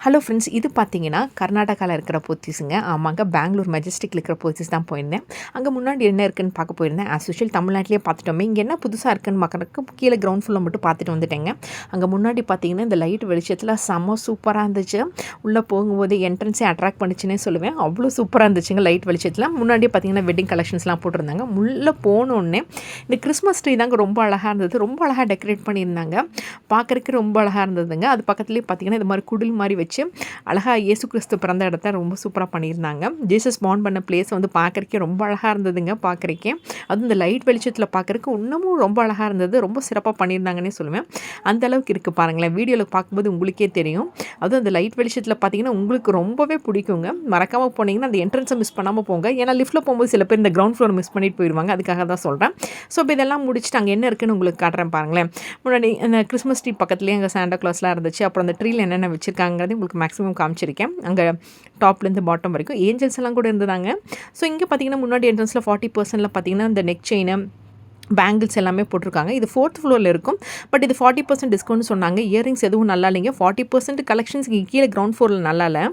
Hello friends, இது பார்த்தீங்கன்னா கர்நாடகாவில் இருக்கிற போத்தீஸுங்க. ஆமாங்க, பெங்களூர் மெஜஸ்டிக்கில் இருக்கிற போத்தீஸ் தான் போயிருந்தேன். அங்கே முன்னாடி என்ன இருக்குன்னு பார்க்க போயிருந்தேன். ஆஸ் யூஷுவல் தமிழ்நாட்டிலே பார்த்துட்டோமே, இங்கே என்ன புதுசாக இருக்குன்னு பார்க்குறதுக்கு கீழே கிரவுண்ட் ஃபுல்லில் மட்டும் பார்த்துட்டு வந்துட்டேங்க. அங்கே முன்னாடி பார்த்தீங்கன்னா இந்த லைட் வெளிச்சத்தில் செம்ம சூப்பராக இருந்துச்சு. உள்ளே போகும்போது என்ட்ரன்ஸே அட்ராக்ட் பண்ணிச்சுன்னே சொல்லுவேன். அவ்வளோ சூப்பராக இருந்துச்சுங்க லைட் வெளிச்சத்தில். முன்னாடியே பார்த்தீங்கன்னா வெட்டிங் கலெக்ஷன்ஸ்லாம் போட்டிருந்தாங்க. உள்ளே போனோடனே இந்த கிறிஸ்மஸ் ட்ரீ தாங்க ரொம்ப அழகாக இருந்தது. ரொம்ப அழகாக டெக்கரேட் பண்ணியிருந்தாங்க. பார்க்குறதுக்கு ரொம்ப அழகாக இருந்ததுங்க. அது பக்கத்துலேயே பார்த்தீங்கன்னா இது மாதிரி குடில் மாதிரி வச்சு அழகாக இயேசு கிறிஸ்து பிறந்த இடத்த ரொம்ப சூப்பராக பண்ணியிருந்தாங்க. ஜீசஸ் பார்ன் பண்ண பிளேஸ் வந்து பார்க்குறக்கே ரொம்ப அழகாக இருந்ததுங்க. பார்க்குறக்கே அதுவும் இந்த லைட் வெளிச்சத்தில் பார்க்குறக்கு இன்னமும் ரொம்ப அழகாக இருந்தது. ரொம்ப சிறப்பாக பண்ணியிருந்தாங்கன்னே சொல்லுவேன். அந்த அளவுக்கு இருக்குது பாருங்களேன். வீடியோவில் பார்க்கும்போது உங்களுக்கே தெரியும். அதுவும் அந்த லைட் வெளிச்சத்தில் பார்த்தீங்கன்னா உங்களுக்கு ரொம்பவே பிடிக்குங்க. மறக்காமல் போனீங்கன்னா அந்த என்ட்ரன்ஸை மிஸ் பண்ணாமல் போங்க. ஏன்னா லிஃப்ட்டில் போகும்போது சில பேர் இந்த கிரவுண்ட் ஃப்ளோர் மிஸ் பண்ணிட்டு போயிடுவாங்க. அதுக்காக தான் சொல்கிறேன். ஸோ இப்போ இதெல்லாம் முடிச்சுட்டு அங்கே என்ன இருக்குன்னு உங்களுக்கு காட்டுறேன் பாருங்களேன். முன்னாடி அந்த கிறிஸ்மஸ் ட்ரீ பக்கத்துலேயே அங்கே சாண்டா கிளாஸ்லாம் இருந்துச்சு. அப்புறம் அந்த ட்ரீயில் என்னென்ன வச்சுருக்காங்கிறது உங்களுக்கு மேக்ஸிமம் காமிச்சிருக்கேன். அங்கே டாப்லேருந்து பாட்டம் வரைக்கும் ஏஞ்சல்ஸ் எல்லாம் கூட இருந்ததாங்க. ஸோ இங்கே பார்த்தீங்கன்னா முன்னாடி என்ட்ரன்ஸில் 40% பார்த்தீங்கன்னா இந்த நெக் செயின், பேங்கிள்ஸ் எல்லாமே போட்டிருக்காங்க. இது 4th ஃப்ளோரில் இருக்கும். பட் இது 40% டிஸ்கவுண்ட் சொன்னாங்க. இயரிங்ஸ் எதுவும் நல்லா இல்லைங்க. 40% கலெக்ஷன்ஸ் இங்கே கீழே கிரவுண்ட் ஃப்ளோரில் நல்லா இல்லை.